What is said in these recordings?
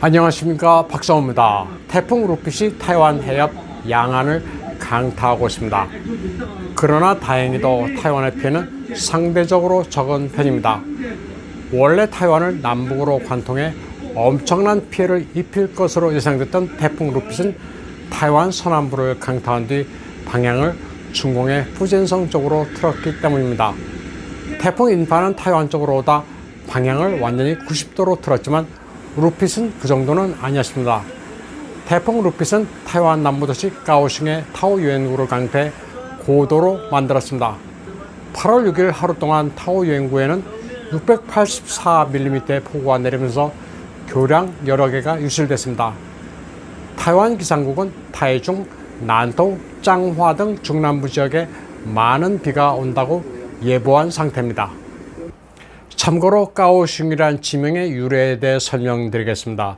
안녕하십니까, 박성호입니다. 태풍 루핏이 타이완 해협 양안을 강타하고 있습니다. 그러나 다행히도 타이완의 피해는 상대적으로 적은 편입니다. 원래 타이완을 남북으로 관통해 엄청난 피해를 입힐 것으로 예상됐던 태풍 루핏은 타이완 서남부를 강타한 뒤 방향을 중공의 푸젠성 쪽으로 틀었기 때문입니다. 태풍 인파는 타이완 쪽으로 오다 방향을 완전히 90도로 틀었지만 루핏은 그 정도는 아니었습니다. 태풍 루핏은 타이완 남부도시 까오슝의 타오유엔구를 강타해 고도로 만들었습니다. 8월 6일 하루 동안 타오유엔구에는 684mm의 폭우가 내리면서 교량 여러 개가 유실됐습니다. 타이완 기상국은 타이중, 난토, 짱화 등 중남부 지역에 많은 비가 온다고 예보한 상태입니다. 참고로 까오슝이란 지명의 유래에 대해 설명드리겠습니다.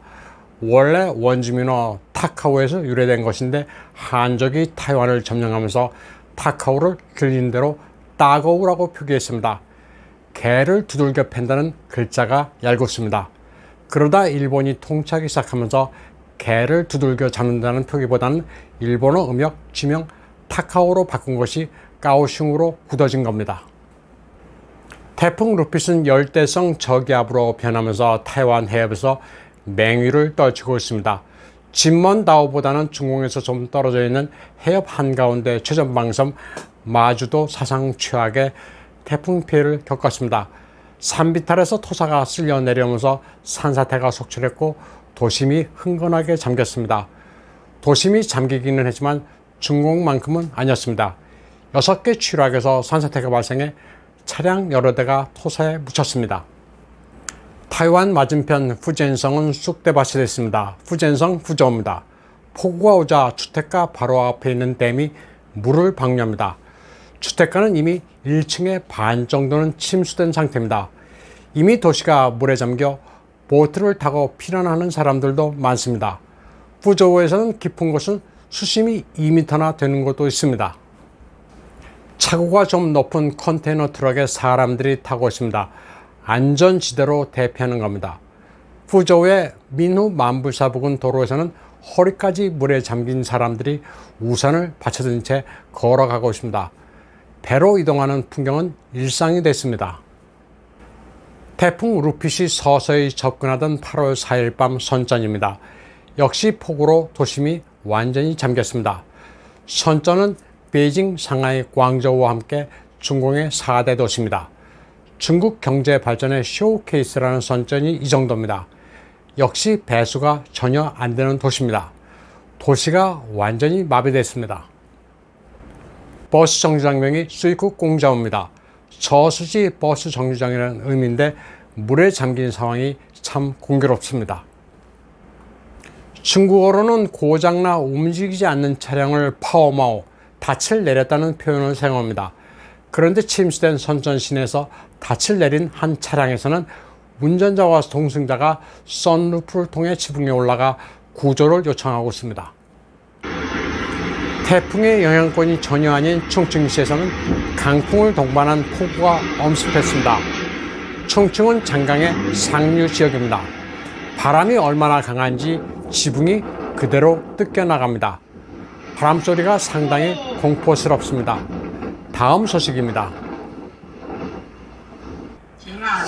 원래 원주민어 타카오에서 유래된 것인데 한족이 타이완을 점령하면서 타카오를 길린 대로 따거우라고 표기했습니다. 개를 두들겨 팬다는 글자가 얄궂습니다. 그러다 일본이 통치하기 시작하면서 개를 두들겨 잡는다는 표기보다는 일본어 음역 지명 타카오로 바꾼 것이 까오슝으로 굳어진 겁니다. 태풍 루핏은 열대성 저기압으로 변하면서 타이완 해협에서 맹위를 떨치고 있습니다. 진먼다오보다는 중공에서 좀 떨어져 있는 해협 한가운데 최전방섬 마주도 사상 최악의 태풍 피해를 겪었습니다. 산비탈에서 토사가 쓸려 내려오면서 산사태가 속출했고 도심이 흥건하게 잠겼습니다. 도심이 잠기기는 했지만 중공만큼은 아니었습니다. 6개 취락에서 산사태가 발생해 차량 여러 대가 토사에 묻혔습니다. 타이완 맞은편 푸젠성은 쑥대밭이 됐습니다. 푸젠성 후저우입니다. 폭우가 오자 주택가 바로 앞에 있는 댐이 물을 방류합니다. 주택가는 이미 1층의 반 정도는 침수된 상태입니다. 이미 도시가 물에 잠겨 보트를 타고 피난하는 사람들도 많습니다. 후저우에서는 깊은 곳은 수심이 2m나 되는 곳도 있습니다. 차고가 좀 높은 컨테이너 트럭에 사람들이 타고 있습니다. 안전지대로 대피하는 겁니다. 후저우의 민후 만불사 부근 도로에서는 허리까지 물에 잠긴 사람들이 우산을 받쳐든 채 걸어가고 있습니다. 배로 이동하는 풍경은 일상이 됐습니다. 태풍 루핏이 서서히 접근하던 8월 4일 밤 선전입니다. 역시 폭우로 도심이 완전히 잠겼습니다. 선전은 베이징, 상하이, 광저우와 함께 중공의 4대 도시입니다. 중국 경제 발전의 쇼케이스라는 선전이 이 정도입니다. 역시 배수가 전혀 안 되는 도시입니다. 도시가 완전히 마비됐습니다. 버스 정류장명이 수이쿠 공자오입니다. 저수지 버스 정류장이라는 의미인데 물에 잠긴 상황이 참 공교롭습니다. 중국어로는 고장나 움직이지 않는 차량을 파오마오, 닻을 내렸다는 표현을 사용합니다. 그런데 침수된 선전시내에서 닻을 내린 한 차량에서는 운전자와 동승자가 선루프를 통해 지붕에 올라가 구조를 요청하고 있습니다. 태풍의 영향권이 전혀 아닌 충칭시에서는 강풍을 동반한 폭우가 엄습했습니다. 충칭은 장강의 상류 지역입니다. 바람이 얼마나 강한지 지붕이 그대로 뜯겨나갑니다. 바람소리가 상당히 공포스럽습니다. 다음 소식입니다.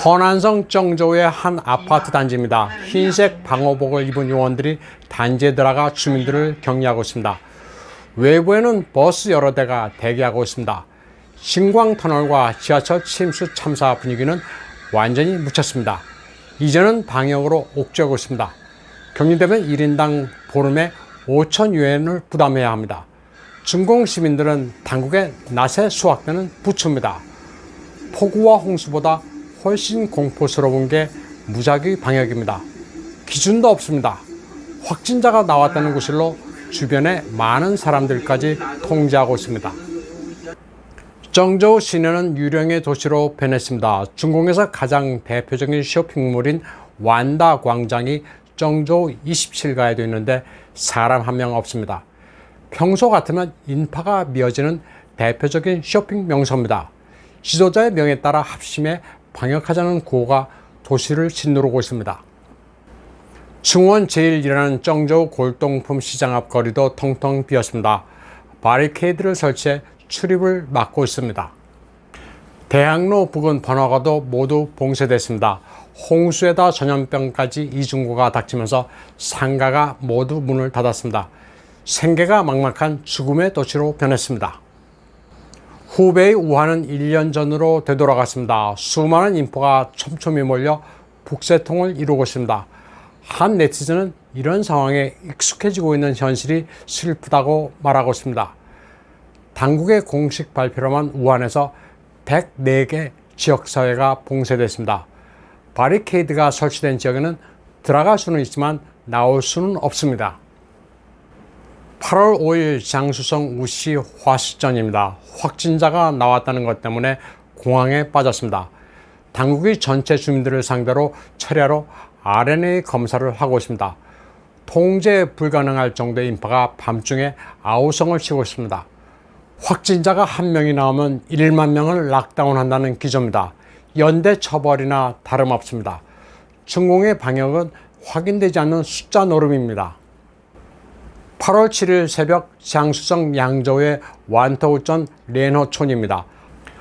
허난성 정저우의 한 아파트 단지입니다. 흰색 방호복을 입은 요원들이 단지에 들어가 주민들을 격리하고 있습니다. 외부에는 버스 여러 대가 대기하고 있습니다. 신광터널과 지하철 침수 참사 분위기는 완전히 묻혔습니다. 이제는 방역으로 옥죄고 있습니다. 격리되면 1인당 보름에 5,000유엔을 부담해야 합니다. 중공 시민들은 당국의 낫에 수확되는 부추입니다. 폭우와 홍수보다 훨씬 공포스러운 게 무작위 방역입니다. 기준도 없습니다. 확진자가 나왔다는 구실로 주변에 많은 사람들까지 통제하고 있습니다. 정저우 시내는 유령의 도시로 변했습니다. 중공에서 가장 대표적인 쇼핑몰인 완다 광장이 정저우 27가에도 있는데 사람 한 명 없습니다. 평소 같으면 인파가 미어지는 대표적인 쇼핑 명소입니다. 지도자의 명에 따라 합심해 방역하자는 구호가 도시를 짓누르고 있습니다. 층원 제1이라는 정저우 골동품 시장 앞 거리도 텅텅 비었습니다. 바리케이드를 설치해 출입을 막고 있습니다. 대학로 부근 번화가도 모두 봉쇄됐습니다. 홍수에다 전염병까지 이중고가 닥치면서 상가가 모두 문을 닫았습니다. 생계가 막막한 죽음의 도시로 변했습니다. 후베이 우한은 1년 전으로 되돌아갔습니다. 수많은 인파가 촘촘히 몰려 북새통을 이루고 있습니다. 한 네티즌은 이런 상황에 익숙해지고 있는 현실이 슬프다고 말하고 있습니다. 당국의 공식 발표로만 우한에서 104개 지역사회가 봉쇄됐습니다. 바리케이드가 설치된 지역에는 들어갈 수는 있지만 나올 수는 없습니다. 8월 5일 장쑤성 우시 화식전입니다. 확진자가 나왔다는 것 때문에 공황에 빠졌습니다. 당국이 전체 주민들을 상대로 철야로 RNA 검사를 하고 있습니다. 통제 불가능할 정도의 인파가 밤중에 아우성을 치고 있습니다. 확진자가 1명이 나오면 1만 명을 락다운한다는 기조입니다. 연대 처벌이나 다름없습니다. 중공의 방역은 확인되지 않는 숫자 노름입니다. 8월 7일 새벽 장쑤성 양저우의 완터우전 레너촌입니다.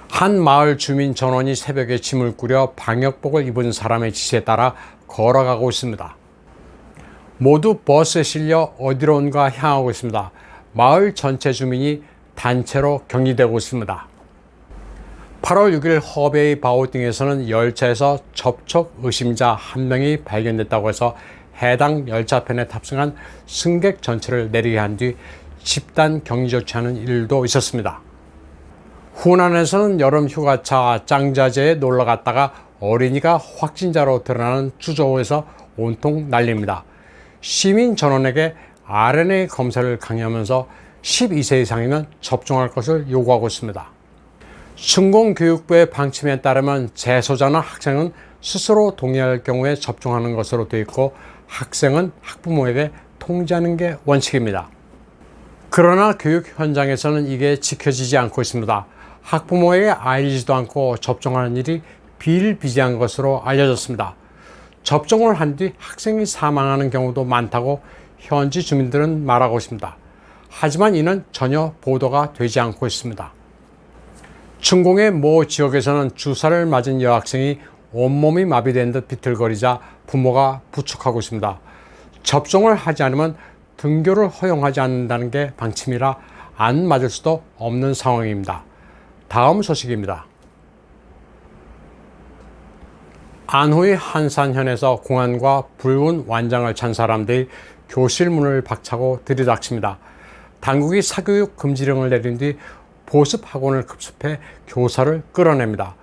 한 마을 주민 전원이 새벽에 짐을 꾸려 방역복을 입은 사람의 지시에 따라 걸어가고 있습니다. 모두 버스에 실려 어디론가 향하고 있습니다. 마을 전체 주민이 단체로 격리되고 있습니다. 8월 6일 허베이 바오딩에서는 열차에서 접촉 의심자 1명이 발견됐다고 해서 해당 열차편에 탑승한 승객 전체를 내리게 한 뒤 집단 격리 조치하는 일도 있었습니다. 후난에서는 여름 휴가차 짱자제에 놀러 갔다가 어린이가 확진자로 드러나는 주저우에서 온통 난립니다. 시민 전원에게 RNA 검사를 강요하면서 12세 이상이면 접종할 것을 요구하고 있습니다. 층공교육부의 방침에 따르면 재소자나 학생은 스스로 동의할 경우에 접종하는 것으로 되어 있고 학생은 학부모에게 통지하는 게 원칙입니다. 그러나 교육 현장에서는 이게 지켜지지 않고 있습니다. 학부모에게 알리지도 않고 접종하는 일이 비일비재한 것으로 알려졌습니다. 접종을 한 뒤 학생이 사망하는 경우도 많다고 현지 주민들은 말하고 있습니다. 하지만 이는 전혀 보도가 되지 않고 있습니다. 층공의 모 지역에서는 주사를 맞은 여학생이 온몸이 마비된 듯 비틀거리자 부모가 부축하고 있습니다. 접종을 하지 않으면 등교를 허용하지 않는다는 게 방침이라 안 맞을 수도 없는 상황입니다. 다음 소식입니다. 안후의 한산현에서 공안과 붉은 완장을 찬 사람들이 교실 문을 박차고 들이닥칩니다. 당국이 사교육 금지령을 내린 뒤 보습 학원을 급습해 교사를 끌어냅니다.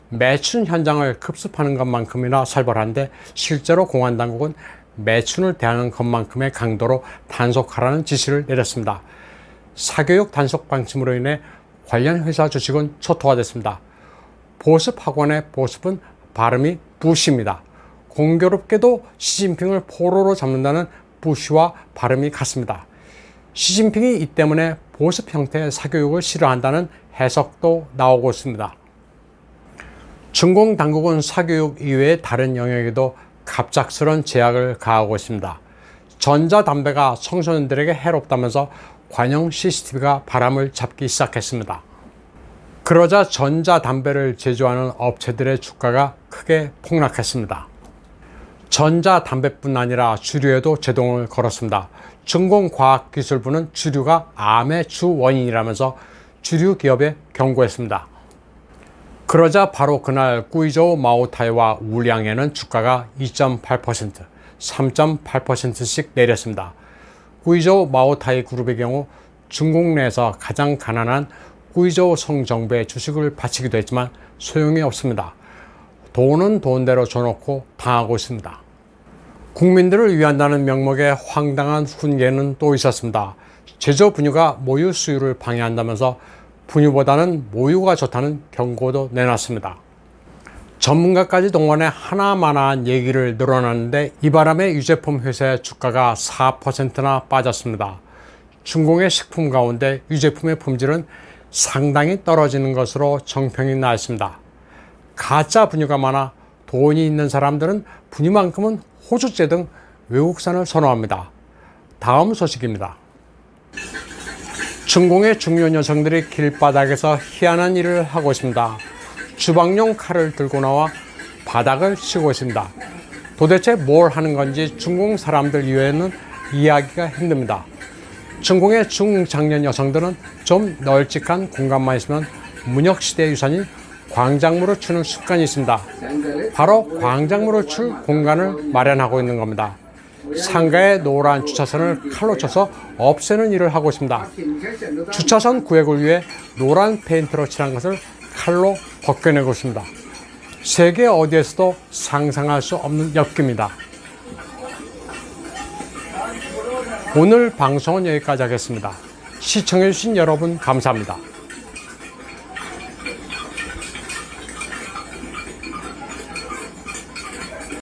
매춘 현장을 급습하는 것만큼이나 살벌한데 실제로 공안당국은 매춘을 대하는 것만큼의 강도로 단속하라는 지시를 내렸습니다. 사교육 단속 방침으로 인해 관련 회사 주식은 초토화됐습니다. 보습 학원의 보습은 발음이 부시입니다. 공교롭게도 시진핑을 포로로 잡는다는 부시와 발음이 같습니다. 시진핑이 이 때문에 보습 형태의 사교육을 싫어한다는 해석도 나오고 있습니다. 중공 당국은 사교육 이외의 다른 영역에도 갑작스런 제약을 가하고 있습니다. 전자담배가 청소년들에게 해롭다면서 관영 CCTV가 바람을 잡기 시작했습니다. 그러자 전자담배를 제조하는 업체들의 주가가 크게 폭락했습니다. 전자담배뿐 아니라 주류에도 제동을 걸었습니다. 중공과학기술부는 주류가 암의 주 원인이라면서 주류 기업에 경고했습니다. 그러자 바로 그날 구이저우 마오타이와 우량에는 주가가 2.8%, 3.8%씩 내렸습니다. 구이저우 마오타이 그룹의 경우 중국 내에서 가장 가난한 구이저우 성정부의 주식을 바치기도 했지만 소용이 없습니다. 돈은 돈대로 줘놓고 당하고 있습니다. 국민들을 위한다는 명목의 황당한 훈계는 또 있었습니다. 제조 분유가 모유 수유를 방해한다면서 분유보다는 모유가 좋다는 경고도 내놨습니다. 전문가까지 동원해 하나마나한 얘기를 늘어났는데 이 바람에 유제품 회사의 주가가 4%나 빠졌습니다. 중공의 식품 가운데 유제품의 품질은 상당히 떨어지는 것으로 정평이 나 있습니다. 가짜 분유가 많아 돈이 있는 사람들은 분유만큼은 호주제 등 외국산을 선호합니다. 다음 소식입니다. 중공의 중년 여성들이 길바닥에서 희한한 일을 하고 있습니다. 주방용 칼을 들고 나와 바닥을 치고 있습니다. 도대체 뭘 하는 건지 중공 사람들 이외에는 이해하기가 힘듭니다. 중공의 중장년 여성들은 좀 널찍한 공간만 있으면 문혁시대 유산인 광작물을 추는 습관이 있습니다. 바로 광작물을 출 공간을 마련하고 있는 겁니다. 상가의 노란 주차선을 칼로 쳐서 없애는 일을 하고 있습니다. 주차선 구획을 위해 노란 페인트로 칠한 것을 칼로 벗겨내고 있습니다. 세계 어디에서도 상상할 수 없는 엽기입니다. 오늘 방송은 여기까지 하겠습니다. 시청해주신 여러분 감사합니다.